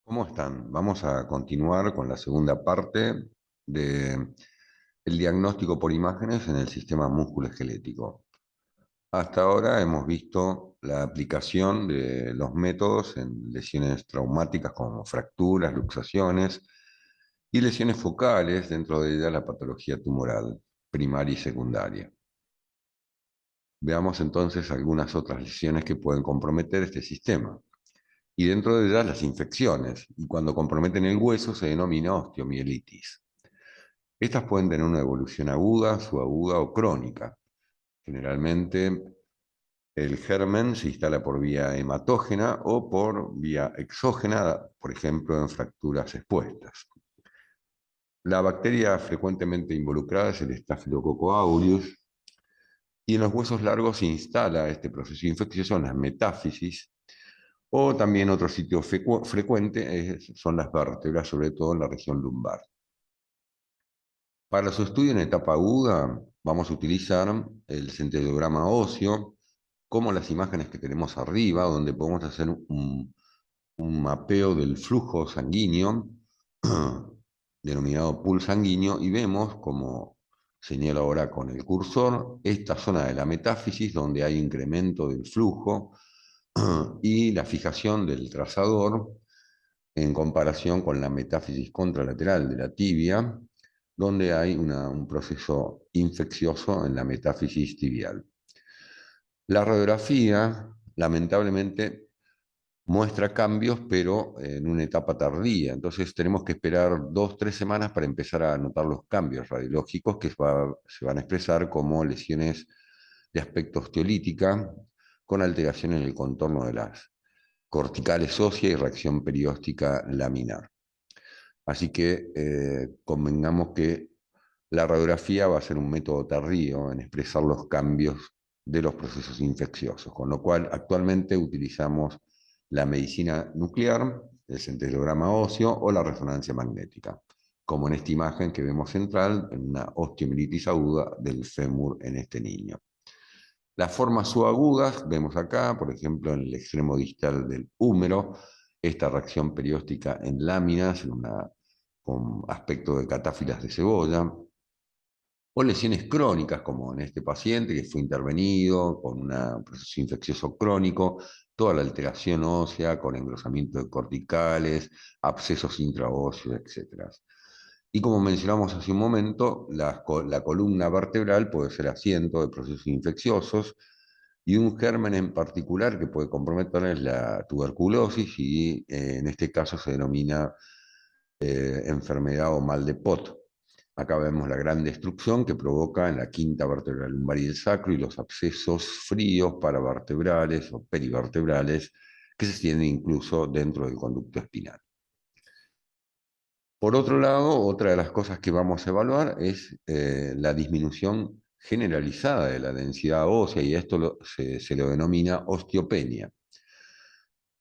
¿Cómo están? Vamos a continuar con la segunda parte del diagnóstico por imágenes en el sistema músculo-esquelético. Hasta ahora hemos visto la aplicación de los métodos en lesiones traumáticas como fracturas, luxaciones y lesiones focales, dentro de ellas la patología tumoral primaria y secundaria. Veamos entonces algunas otras lesiones que pueden comprometer este sistema. Y dentro de ellas las infecciones, y cuando comprometen el hueso se denomina osteomielitis. Estas pueden tener una evolución aguda, subaguda o crónica. Generalmente el germen se instala por vía hematógena o por vía exógena, por ejemplo en fracturas expuestas. La bacteria frecuentemente involucrada es el Staphylococcus aureus, y en los huesos largos se instala este proceso infeccioso en las metáfisis. O también otro sitio frecuente son las vértebras, sobre todo en la región lumbar. Para su estudio en etapa aguda, vamos a utilizar el centellograma óseo, como las imágenes que tenemos arriba, donde podemos hacer un mapeo del flujo sanguíneo, denominado pool sanguíneo, y vemos, como señalo ahora con el cursor, esta zona de la metáfisis, donde hay incremento del flujo y la fijación del trazador en comparación con la metáfisis contralateral de la tibia, donde hay un proceso infeccioso en la metáfisis tibial. La radiografía, lamentablemente, muestra cambios, pero en una etapa tardía. Entonces tenemos que esperar 2 o 3 semanas para empezar a notar los cambios radiológicos que se van a expresar como lesiones de aspecto osteolítica, con alteración en el contorno de las corticales ósea y reacción perióstica laminar. Así que convengamos que la radiografía va a ser un método tardío en expresar los cambios de los procesos infecciosos, con lo cual actualmente utilizamos la medicina nuclear, el centellograma óseo o la resonancia magnética, como en esta imagen que vemos central, en una osteomielitis aguda del fémur en este niño. Las formas subagudas, vemos acá, por ejemplo, en el extremo distal del húmero, esta reacción perióstica en láminas, con aspecto de catáfilas de cebolla, o lesiones crónicas, como en este paciente que fue intervenido con un proceso infeccioso crónico, toda la alteración ósea con engrosamiento de corticales, abscesos intraóseos, etc. Y como mencionamos hace un momento, la columna vertebral puede ser asiento de procesos infecciosos, y un germen en particular que puede comprometer es la tuberculosis, y en este caso se denomina enfermedad o mal de Pot. Acá vemos la gran destrucción que provoca en la quinta vértebra lumbar y el sacro, y los abscesos fríos paravertebrales o perivertebrales que se extienden incluso dentro del conducto espinal. Por otro lado, otra de las cosas que vamos a evaluar es la disminución generalizada de la densidad ósea, y esto se lo denomina osteopenia.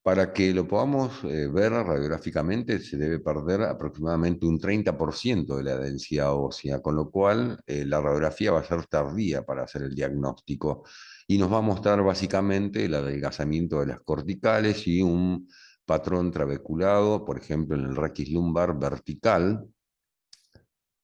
Para que lo podamos ver radiográficamente, se debe perder aproximadamente un 30% de la densidad ósea, con lo cual la radiografía va a ser tardía para hacer el diagnóstico, y nos va a mostrar básicamente el adelgazamiento de las corticales y un patrón trabeculado, por ejemplo en el raquis lumbar vertical,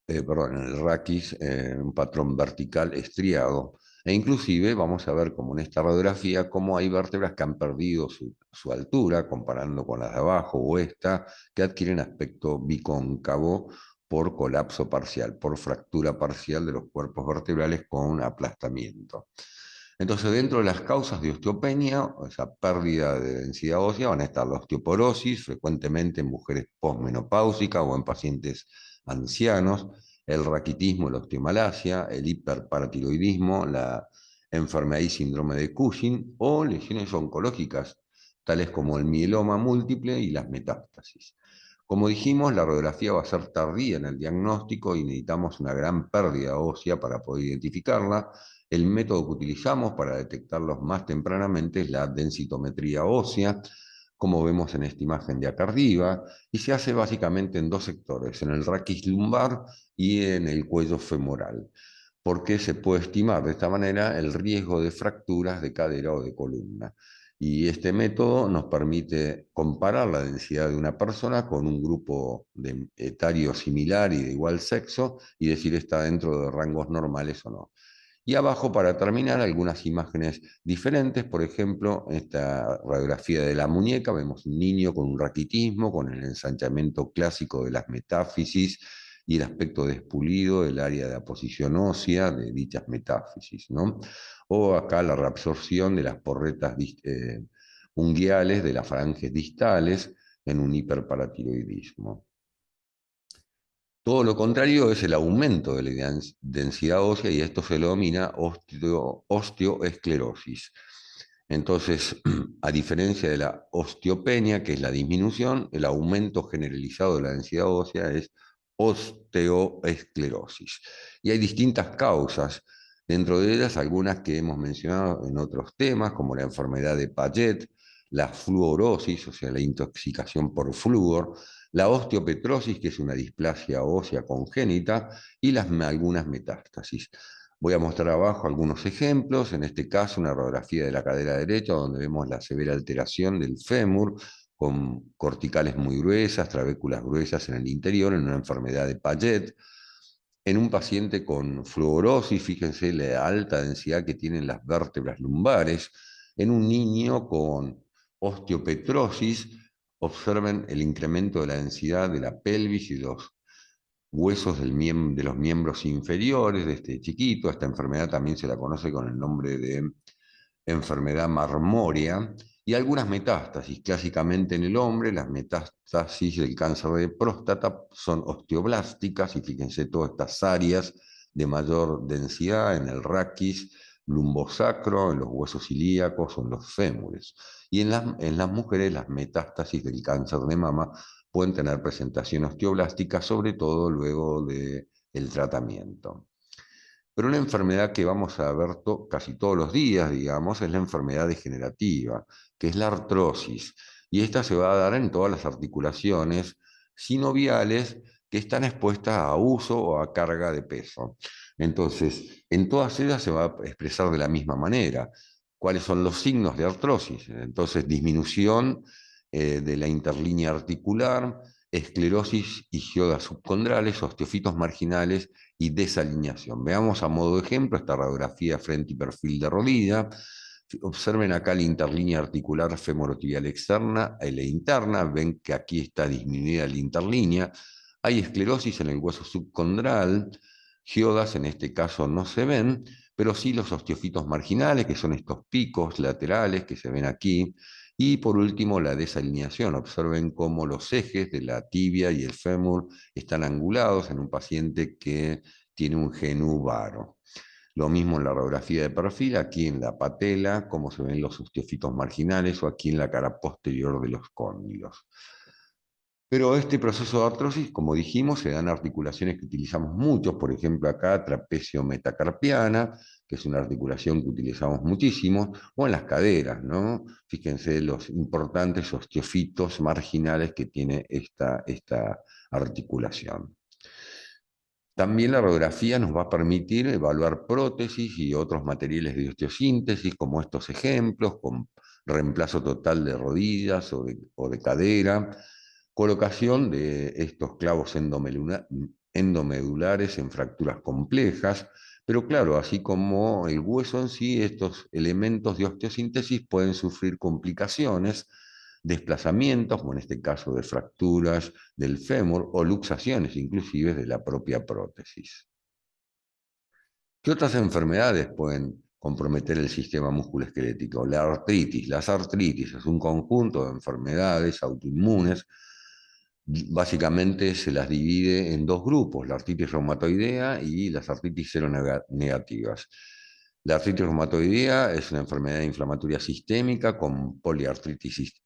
perdón, en el raquis, un patrón vertical estriado. E inclusive vamos a ver, como en esta radiografía, cómo hay vértebras que han perdido su altura, comparando con las de abajo o esta, que adquieren aspecto bicóncavo por colapso parcial, por fractura parcial de los cuerpos vertebrales con aplastamiento. Entonces, dentro de las causas de osteopenia, o esa pérdida de densidad ósea, van a estar la osteoporosis, frecuentemente en mujeres posmenopáusicas o en pacientes ancianos, el raquitismo, la osteomalacia, el hiperparatiroidismo, la enfermedad y síndrome de Cushing, o lesiones oncológicas, tales como el mieloma múltiple y las metástasis. Como dijimos, la radiografía va a ser tardía en el diagnóstico y necesitamos una gran pérdida ósea para poder identificarla. El método que utilizamos para detectarlos más tempranamente es la densitometría ósea, como vemos en esta imagen de acá arriba, y se hace básicamente en dos sectores, en el raquis lumbar y en el cuello femoral. porque se puede estimar de esta manera el riesgo de fracturas de cadera o de columna. Y este método nos permite comparar la densidad de una persona con un grupo etario similar y de igual sexo y decir está dentro de rangos normales o no. Y abajo, para terminar, algunas imágenes diferentes. Por ejemplo, en esta radiografía de la muñeca vemos un niño con un raquitismo, con el ensanchamiento clásico de las metáfisis y el aspecto despulido del área de aposición ósea de dichas metáfisis, ¿no? O acá la reabsorción de las porretas unguiales de las falanges distales en un hiperparatiroidismo. Todo lo contrario es el aumento de la densidad ósea y esto se lo denomina osteoesclerosis. Entonces, a diferencia de la osteopenia, que es la disminución, el aumento generalizado de la densidad ósea es osteoesclerosis. Y hay distintas causas, dentro de ellas algunas que hemos mencionado en otros temas, como la enfermedad de Paget, la fluorosis, o sea, la intoxicación por flúor, la osteopetrosis, que es una displasia ósea congénita, y algunas metástasis. Voy a mostrar abajo algunos ejemplos, en este caso una radiografía de la cadera derecha, donde vemos la severa alteración del fémur, con corticales muy gruesas, trabéculas gruesas en el interior, en una enfermedad de Paget. En un paciente con fluorosis, fíjense la alta densidad que tienen las vértebras lumbares. En un niño con osteopetrosis, observen el incremento de la densidad de la pelvis y los huesos de los miembros inferiores de este chiquito. Esta enfermedad también se la conoce con el nombre de enfermedad marmórea, y algunas metástasis. Clásicamente en el hombre, las metástasis del cáncer de próstata son osteoblásticas, y fíjense todas estas áreas de mayor densidad en el raquis lumbosacro, en los huesos ilíacos o en los fémures. Y en las mujeres, las metástasis del cáncer de mama pueden tener presentación osteoblástica, sobre todo luego del tratamiento. Pero una enfermedad que vamos a ver casi todos los días, digamos, es la enfermedad degenerativa, que es la artrosis. Y esta se va a dar en todas las articulaciones sinoviales que están expuestas a uso o a carga de peso. Entonces, en todas ellas se va a expresar de la misma manera. ¿Cuáles son los signos de artrosis? Entonces, disminución de la interlínea articular, esclerosis igiodas subcondrales, osteofitos marginales y desalineación. Veamos a modo de ejemplo esta radiografía frente y perfil de rodilla. Observen acá la interlínea articular femorotibial externa y la interna. Ven que aquí está disminuida la interlínea. Hay esclerosis en el hueso subcondral. Giodas en este caso no se ven, pero sí los osteofitos marginales, que son estos picos laterales que se ven aquí. Y por último, la desalineación. Observen cómo los ejes de la tibia y el fémur están angulados en un paciente que tiene un genú varo. Lo mismo en la radiografía de perfil, aquí en la patela, cómo se ven los osteofitos marginales, o aquí en la cara posterior de los cóndilos. Pero este proceso de artrosis, como dijimos, se da en articulaciones que utilizamos mucho, por ejemplo acá trapecio metacarpiana, que es una articulación que utilizamos muchísimo, o en las caderas, ¿no? Fíjense los importantes osteofitos marginales que tiene esta articulación. También la radiografía nos va a permitir evaluar prótesis y otros materiales de osteosíntesis, como estos ejemplos, con reemplazo total de rodillas o de cadera, colocación de estos clavos endomedulares en fracturas complejas, pero claro, así como el hueso en sí, estos elementos de osteosíntesis pueden sufrir complicaciones, desplazamientos, como en este caso de fracturas del fémur, o luxaciones inclusive de la propia prótesis. ¿Qué otras enfermedades pueden comprometer el sistema musculoesquelético? La artritis. Las artritis es un conjunto de enfermedades autoinmunes. Básicamente se las divide en dos grupos, la artritis reumatoidea y las artritis seronegativas. La artritis reumatoidea es una enfermedad inflamatoria sistémica con poliartritis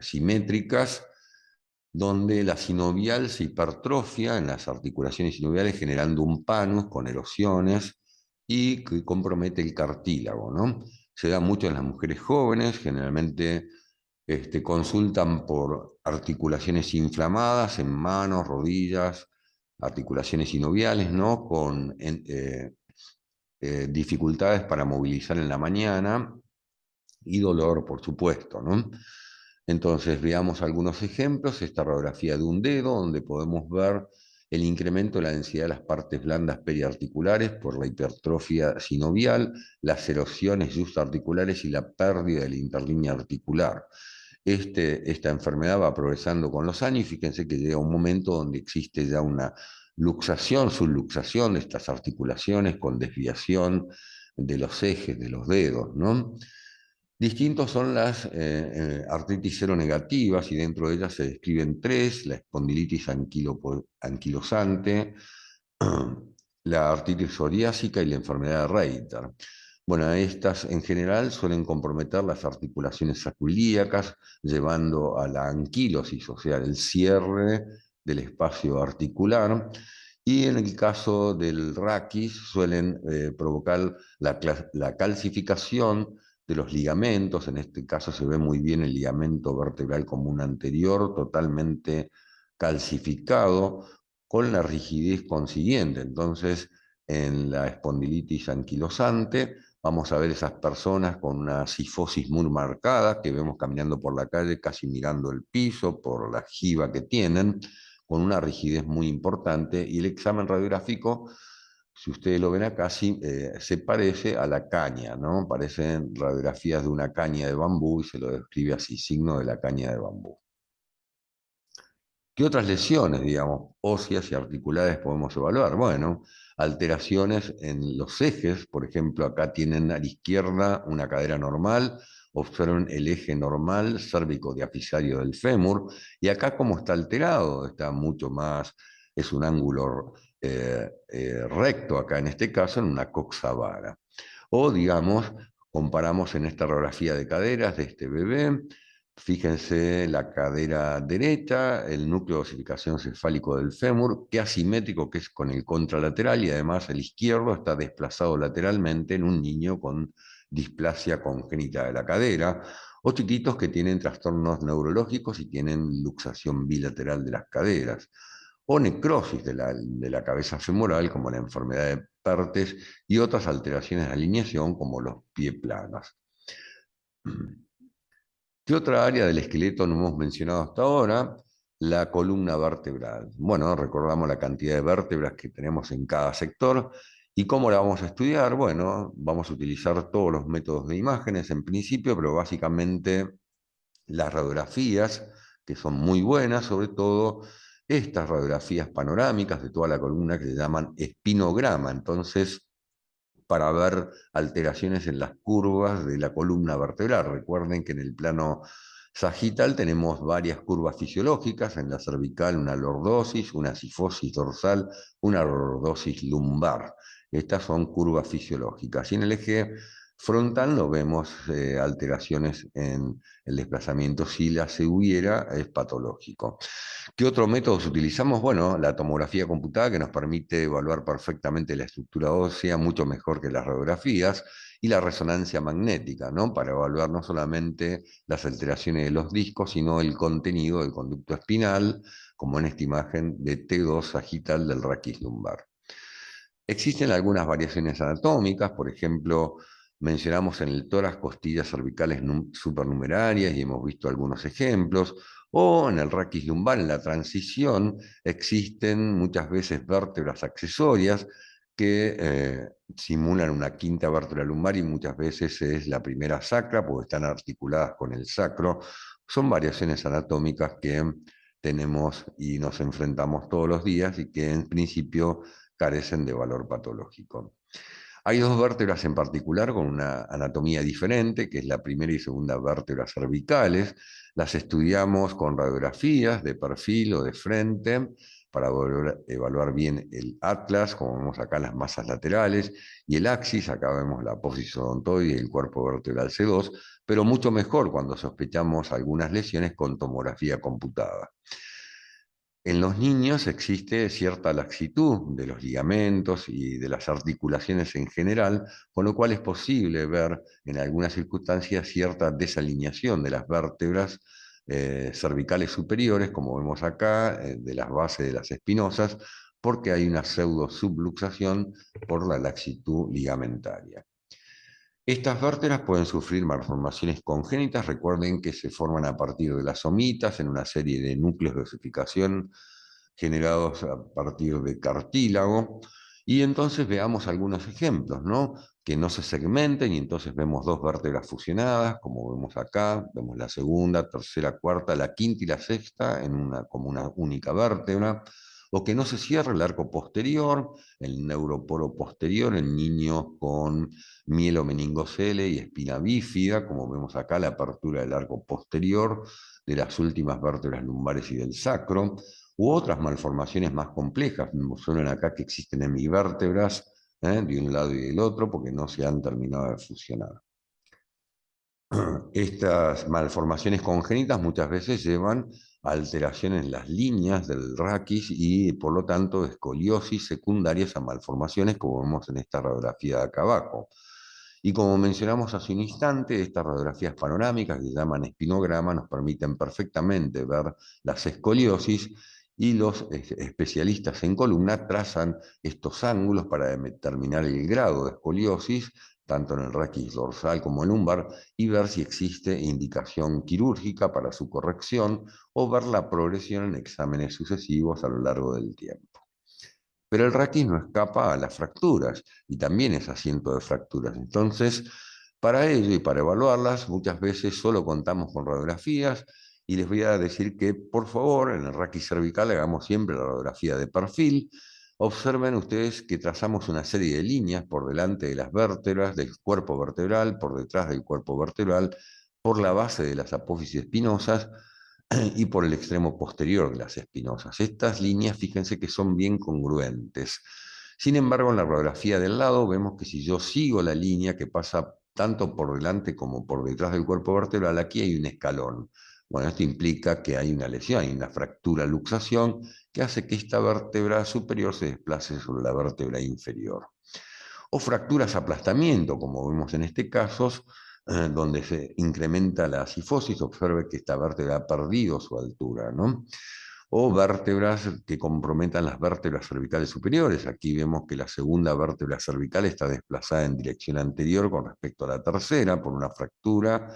simétricas, donde la sinovial se hipertrofia en las articulaciones sinoviales, generando un panus con erosiones y que compromete el cartílago, ¿no? Se da mucho en las mujeres jóvenes, generalmente consultan por articulaciones inflamadas en manos, rodillas, articulaciones sinoviales, ¿no? Con dificultades para movilizar en la mañana y dolor, por supuesto, ¿no? Entonces, veamos algunos ejemplos. Esta radiografía de un dedo, donde podemos ver el incremento de la densidad de las partes blandas periarticulares por la hipertrofia sinovial, las erosiones justarticulares y la pérdida de la interlínea articular. Esta enfermedad va progresando con los años y fíjense que llega un momento donde existe ya una luxación, subluxación de estas articulaciones con desviación de los ejes de los dedos, ¿no? Distintos son las artritis seronegativas y dentro de ellas se describen tres: la espondilitis anquilosante, la artritis psoriásica y la enfermedad de Reiter. Bueno, estas en general suelen comprometer las articulaciones sacroiliacas, llevando a la anquilosis, o sea, el cierre del espacio articular. Y en el caso del raquis suelen provocar la calcificación de los ligamentos. En este caso se ve muy bien el ligamento vertebral común anterior totalmente calcificado, con la rigidez consiguiente. Entonces, en la espondilitis anquilosante, vamos a ver esas personas con una cifosis muy marcada, que vemos caminando por la calle casi mirando el piso por la jiba que tienen, con una rigidez muy importante, y el examen radiográfico, si ustedes lo ven acá, sí, se parece a la caña, ¿no? Parecen radiografías de una caña de bambú y se lo describe así: signo de la caña de bambú. ¿Qué otras lesiones, digamos, óseas y articulares podemos evaluar? Bueno, alteraciones en los ejes. Por ejemplo, acá tienen a la izquierda una cadera normal. Observen el eje normal cérvico-diafisario del fémur, y acá como está alterado, está mucho más, es un ángulo recto acá en este caso, en una coxa vara. O digamos, comparamos en esta radiografía de caderas de este bebé. Fíjense la cadera derecha, el núcleo de osificación cefálico del fémur, qué asimétrico que es con el contralateral, y además el izquierdo está desplazado lateralmente en un niño con displasia congénita de la cadera, o chiquitos que tienen trastornos neurológicos y tienen luxación bilateral de las caderas, o necrosis de la cabeza femoral, como la enfermedad de Pertes, y otras alteraciones de alineación, como los pie planos. ¿Qué otra área del esqueleto no hemos mencionado hasta ahora? La columna vertebral. Bueno, recordamos la cantidad de vértebras que tenemos en cada sector. ¿Y cómo la vamos a estudiar? Bueno, vamos a utilizar todos los métodos de imágenes en principio, pero básicamente las radiografías, que son muy buenas, sobre todo estas radiografías panorámicas de toda la columna, que se llaman espinograma. Entonces, para ver alteraciones en las curvas de la columna vertebral. Recuerden que en el plano sagital tenemos varias curvas fisiológicas: en la cervical una lordosis, una cifosis dorsal, una lordosis lumbar. Estas son curvas fisiológicas. Y en el eje frontal no vemos alteraciones en el desplazamiento. Si las hubiera, es patológico. ¿Qué otros métodos utilizamos? Bueno, la tomografía computada, que nos permite evaluar perfectamente la estructura ósea, mucho mejor que las radiografías, y la resonancia magnética, ¿no? Para evaluar no solamente las alteraciones de los discos, sino el contenido del conducto espinal, como en esta imagen de T2 sagital del raquis lumbar. Existen algunas variaciones anatómicas. Por ejemplo, mencionamos en el tórax costillas cervicales supernumerarias y hemos visto algunos ejemplos. O en el raquis lumbar, en la transición, existen muchas veces vértebras accesorias que simulan una quinta vértebra lumbar, y muchas veces es la primera sacra porque están articuladas con el sacro. Son variaciones anatómicas que tenemos y nos enfrentamos todos los días y que en principio carecen de valor patológico. Hay dos vértebras en particular con una anatomía diferente, que es la primera y segunda vértebras cervicales. Las estudiamos con radiografías de perfil o de frente para evaluar bien el atlas, como vemos acá las masas laterales, y el axis. Acá vemos la apófisis odontoide y el cuerpo vertebral C2, pero mucho mejor cuando sospechamos algunas lesiones con tomografía computada. En los niños existe cierta laxitud de los ligamentos y de las articulaciones en general, con lo cual es posible ver en algunas circunstancias cierta desalineación de las vértebras cervicales superiores, como vemos acá, de las bases de las espinosas, porque hay una pseudo-subluxación por la laxitud ligamentaria. Estas vértebras pueden sufrir malformaciones congénitas. Recuerden que se forman a partir de las somitas en una serie de núcleos de osificación generados a partir de cartílago. Y entonces veamos algunos ejemplos, ¿no? Que no se segmenten y entonces vemos dos vértebras fusionadas, como vemos acá, vemos la segunda, tercera, cuarta, la quinta y la sexta como una única vértebra, o que no se cierre el arco posterior, el neuroporo posterior en niños con mielomeningocele y espina bífida, como vemos acá, la apertura del arco posterior de las últimas vértebras lumbares y del sacro, u otras malformaciones más complejas. Suelen acá que existen hemivértebras de un lado y del otro porque no se han terminado de fusionar. Estas malformaciones congénitas muchas veces llevan a alteraciones en las líneas del raquis y por lo tanto escoliosis secundarias a malformaciones como vemos en esta radiografía de acá abajo. Y como mencionamos hace un instante, estas radiografías panorámicas que se llaman espinograma nos permiten perfectamente ver las escoliosis y los especialistas en columna trazan estos ángulos para determinar el grado de escoliosis, tanto en el raquis dorsal como el lumbar, y ver si existe indicación quirúrgica para su corrección o ver la progresión en exámenes sucesivos a lo largo del tiempo. Pero el raquis no escapa a las fracturas y también es asiento de fracturas. Entonces, para ello y para evaluarlas, muchas veces solo contamos con radiografías y les voy a decir que, por favor, en el raquis cervical hagamos siempre la radiografía de perfil. Observen ustedes que trazamos una serie de líneas por delante de las vértebras, del cuerpo vertebral, por detrás del cuerpo vertebral, por la base de las apófisis espinosas, y por el extremo posterior de las espinosas. Estas líneas, fíjense que son bien congruentes. Sin embargo, en la radiografía del lado vemos que si yo sigo la línea que pasa tanto por delante como por detrás del cuerpo vertebral, aquí hay un escalón. Bueno, esto implica que hay una lesión, hay una fractura luxación que hace que esta vértebra superior se desplace sobre la vértebra inferior. O fracturas aplastamiento, como vemos en este caso, donde se incrementa la cifosis. Observe que esta vértebra ha perdido su altura, ¿no? O vértebras que comprometan las vértebras cervicales superiores. Aquí vemos que la segunda vértebra cervical está desplazada en dirección anterior con respecto a la tercera por una fractura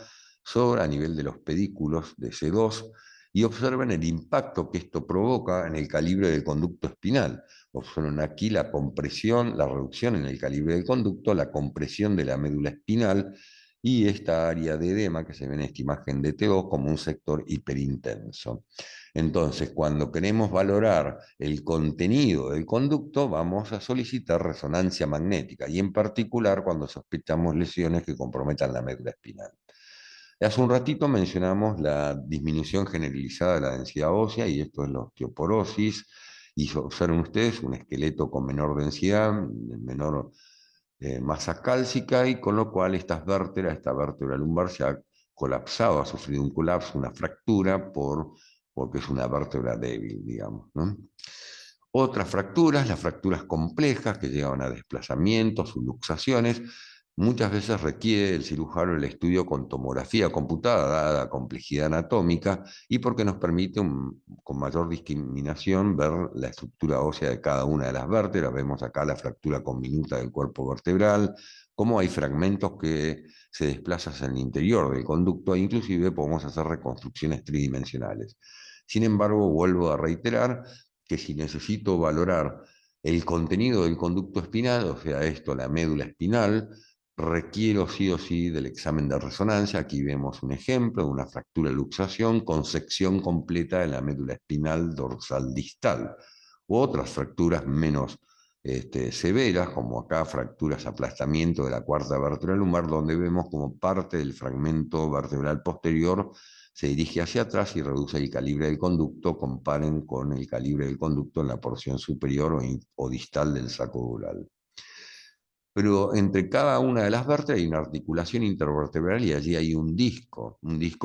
a nivel de los pedículos de C2, y observen el impacto que esto provoca en el calibre del conducto espinal. Observen aquí la compresión, la reducción en el calibre del conducto, la compresión de la médula espinal y esta área de edema que se ve en esta imagen de T2 como un sector hiperintenso. Entonces, cuando queremos valorar el contenido del conducto, vamos a solicitar resonancia magnética y en particular cuando sospechamos lesiones que comprometan la médula espinal. Hace un ratito mencionamos la disminución generalizada de la densidad ósea y esto es la osteoporosis. Y observen ustedes un esqueleto con menor densidad, menor masa cálcica, y con lo cual esta vértebra lumbar se ha colapsado, ha sufrido un colapso, una fractura, porque es una vértebra débil, digamos, ¿no? Otras fracturas, las fracturas complejas que llevan a desplazamientos, subluxaciones, muchas veces requiere el cirujano el estudio con tomografía computada, dada la complejidad anatómica, y porque nos permite con mayor discriminación ver la estructura ósea de cada una de las vértebras. Vemos acá la fractura conminuta del cuerpo vertebral, cómo hay fragmentos que se desplazan en el interior del conducto, e inclusive podemos hacer reconstrucciones tridimensionales. Sin embargo, vuelvo a reiterar que si necesito valorar el contenido del conducto espinal, o sea, esto, la médula espinal, requiero sí o sí del examen de resonancia. Aquí vemos un ejemplo de una fractura de luxación con sección completa de la médula espinal dorsal distal, u otras fracturas menos severas, como acá fracturas aplastamiento de la cuarta vértebra lumbar, donde vemos como parte del fragmento vertebral posterior se dirige hacia atrás y reduce el calibre del conducto. Comparen con el calibre del conducto en la porción superior o distal del saco dural. Pero entre cada una de las vértebras hay una articulación intervertebral y allí hay un disco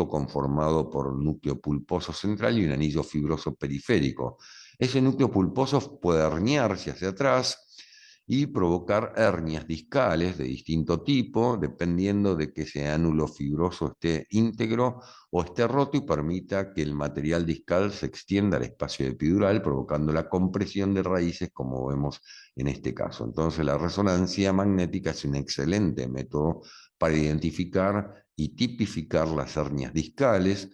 conformado por un núcleo pulposo central y un anillo fibroso periférico. Ese núcleo pulposo puede herniarse hacia atrás y provocar hernias discales de distinto tipo, dependiendo de que ese ánulo fibroso esté íntegro o esté roto y permita que el material discal se extienda al espacio epidural, provocando la compresión de raíces, como vemos en este caso. Entonces, la resonancia magnética es un excelente método para identificar y tipificar las hernias discales,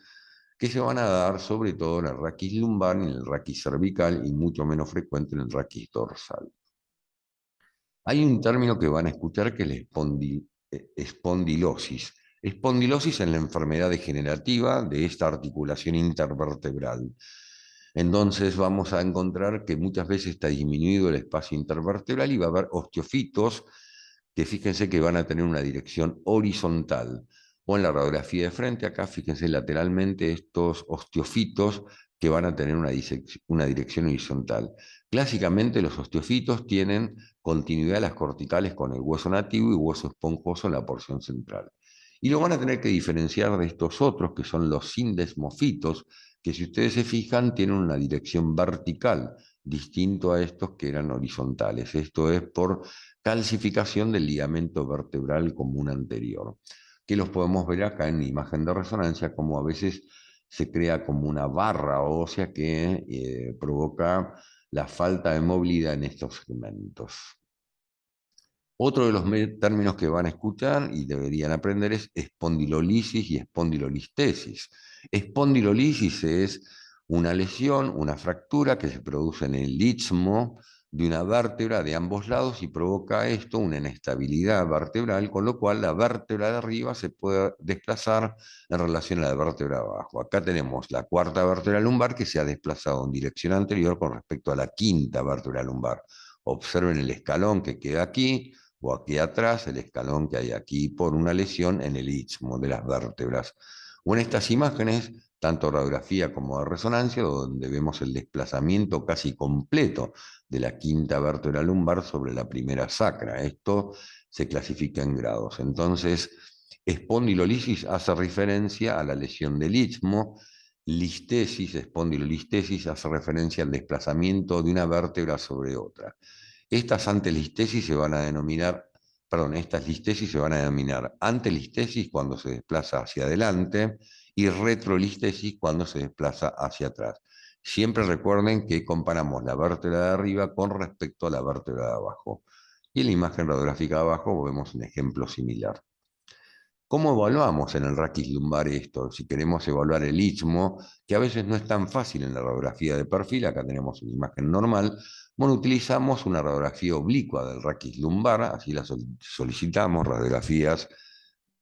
que se van a dar sobre todo en el raquis lumbar, en el raquis cervical y mucho menos frecuente en el raquis dorsal. Hay un término que van a escuchar que es la espondilosis. Espondilosis es la enfermedad degenerativa de esta articulación intervertebral. Entonces vamos a encontrar que muchas veces está disminuido el espacio intervertebral y va a haber osteofitos que fíjense que van a tener una dirección horizontal. O en la radiografía de frente, acá fíjense lateralmente estos osteofitos que van a tener una dirección horizontal. Clásicamente los osteofitos tienen continuidad de las corticales con el hueso nativo y hueso esponjoso en la porción central. Y lo van a tener que diferenciar de estos otros, que son los sindesmofitos, que si ustedes se fijan tienen una dirección vertical, distinto a estos que eran horizontales. Esto es por calcificación del ligamento vertebral común anterior, que los podemos ver acá en la imagen de resonancia, como a veces se crea como una barra ósea que provoca la falta de movilidad en estos segmentos. Otro de los términos que van a escuchar y deberían aprender es espondilolisis y espondilolistesis. Espondilolisis es una lesión, una fractura que se produce en el istmo de una vértebra de ambos lados y provoca esto una inestabilidad vertebral, con lo cual la vértebra de arriba se puede desplazar en relación a la vértebra de abajo. Acá tenemos la cuarta vértebra lumbar que se ha desplazado en dirección anterior con respecto a la quinta vértebra lumbar. Observen el escalón que queda aquí, o aquí atrás, el escalón que hay aquí por una lesión en el istmo de las vértebras. O en estas imágenes, tanto radiografía como de resonancia, donde vemos el desplazamiento casi completo de la quinta vértebra lumbar sobre la primera sacra. Esto se clasifica en grados. Entonces, espondilolisis hace referencia a la lesión del istmo, listesis, espondilolistesis, hace referencia al desplazamiento de una vértebra sobre otra. Estas antelistesis se van a denominar, perdón, estas listesis se van a denominar antelistesis cuando se desplaza hacia adelante y retrolistesis cuando se desplaza hacia atrás. Siempre recuerden que comparamos la vértebra de arriba con respecto a la vértebra de abajo. Y en la imagen radiográfica de abajo vemos un ejemplo similar. ¿Cómo evaluamos en el raquis lumbar esto? Si queremos evaluar el istmo, que a veces no es tan fácil en la radiografía de perfil, acá tenemos una imagen normal, bueno, utilizamos una radiografía oblicua del raquis lumbar, así la solicitamos, radiografías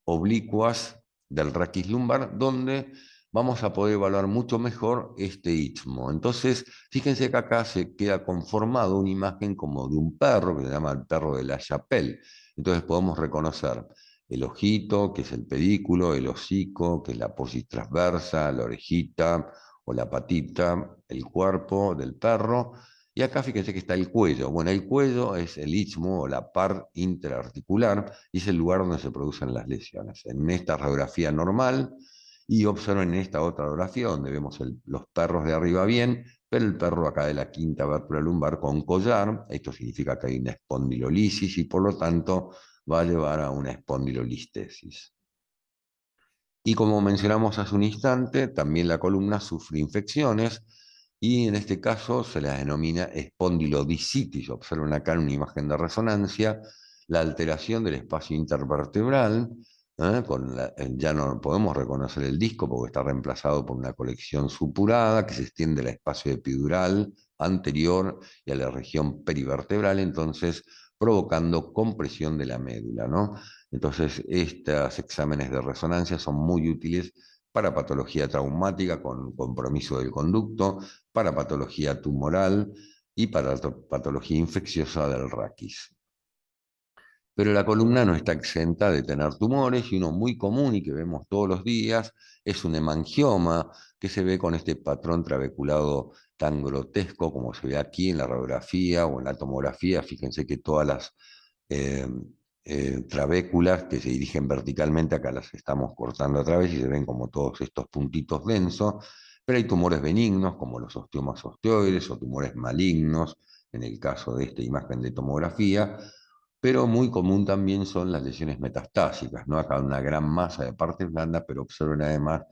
oblicuas del raquis lumbar, donde vamos a poder evaluar mucho mejor este istmo. Entonces, fíjense que acá se queda conformado una imagen como de un perro, que se llama el perro de la Chapelle. Entonces podemos reconocer el ojito, que es el pedículo, el hocico, que es la apófisis transversa, la orejita o la patita, el cuerpo del perro. Y acá fíjense que está el cuello. Bueno, el cuello es el istmo o la par interarticular y es el lugar donde se producen las lesiones. En esta radiografía normal, y observen en esta otra radiografía donde vemos los perros de arriba bien, pero el perro acá de la quinta vértebra lumbar con collar. Esto significa que hay una espondilolisis y por lo tanto va a llevar a una espondilolistesis. Y como mencionamos hace un instante, también la columna sufre infecciones y en este caso se la denomina espondilodicitis. Observen acá en una imagen de resonancia la alteración del espacio intervertebral. Ya no podemos reconocer el disco porque está reemplazado por una colección supurada que se extiende al espacio epidural anterior y a la región perivertebral, entonces provocando compresión de la médula, ¿no? Entonces, estos exámenes de resonancia son muy útiles para patología traumática con compromiso del conducto, para patología tumoral y para patología infecciosa del raquis. Pero la columna no está exenta de tener tumores y uno muy común y que vemos todos los días es un hemangioma que se ve con este patrón trabeculado tan grotesco como se ve aquí en la radiografía o en la tomografía. Fíjense que todas las eh, trabéculas que se dirigen verticalmente, acá las estamos cortando a través y se ven como todos estos puntitos densos, pero hay tumores benignos como los osteomas osteoides o tumores malignos en el caso de esta imagen de tomografía, pero muy común también son las lesiones metastásicas, ¿no? Acá una gran masa de partes blandas, pero observen además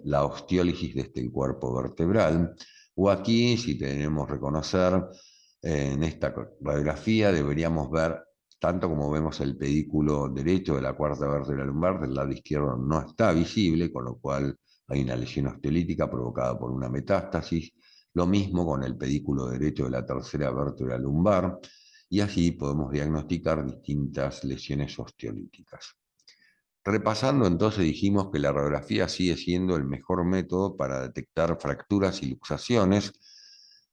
la osteólisis de este cuerpo vertebral. O aquí, si tenemos que reconocer, en esta radiografía deberíamos ver, tanto como vemos el pedículo derecho de la cuarta vértebra lumbar, del lado izquierdo no está visible, con lo cual hay una lesión osteolítica provocada por una metástasis. Lo mismo con el pedículo derecho de la tercera vértebra lumbar, y así podemos diagnosticar distintas lesiones osteolíticas. Repasando, entonces dijimos que la radiografía sigue siendo el mejor método para detectar fracturas y luxaciones,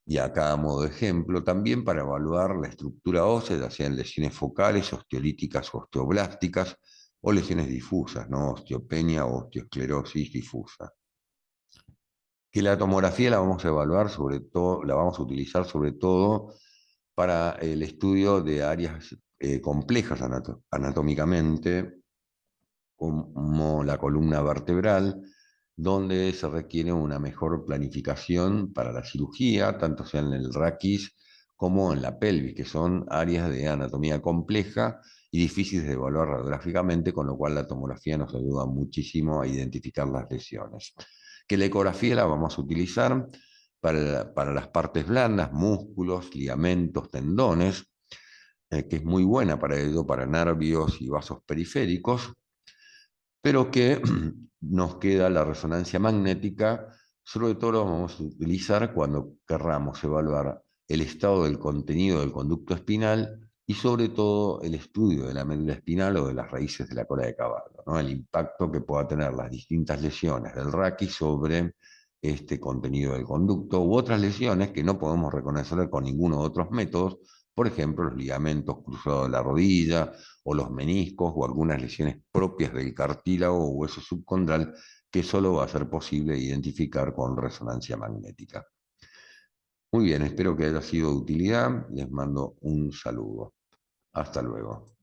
y acá a modo de ejemplo, también para evaluar la estructura ósea, ya sean lesiones focales, osteolíticas o osteoblásticas, o lesiones difusas, ¿no? Osteopenia o osteosclerosis difusa. Que la tomografía la vamos a evaluar sobre todo, la vamos a utilizar sobre todo para el estudio de áreas complejas anatómicamente, como la columna vertebral, donde se requiere una mejor planificación para la cirugía, tanto sea en el raquis como en la pelvis, que son áreas de anatomía compleja y difíciles de evaluar radiográficamente, con lo cual la tomografía nos ayuda muchísimo a identificar las lesiones. Que la ecografía la vamos a utilizar para las partes blandas, músculos, ligamentos, tendones, que es muy buena para ello, para nervios y vasos periféricos, pero que nos queda la resonancia magnética. Sobre todo lo vamos a utilizar cuando querramos evaluar el estado del contenido del conducto espinal y sobre todo el estudio de la médula espinal o de las raíces de la cola de caballo, ¿no? El impacto que pueda tener las distintas lesiones del raquis sobre este contenido del conducto, u otras lesiones que no podemos reconocer con ninguno de otros métodos, por ejemplo, los ligamentos cruzados de la rodilla, o los meniscos, o algunas lesiones propias del cartílago o hueso subcondral, que solo va a ser posible identificar con resonancia magnética. Muy bien, espero que haya sido de utilidad. Les mando un saludo. Hasta luego.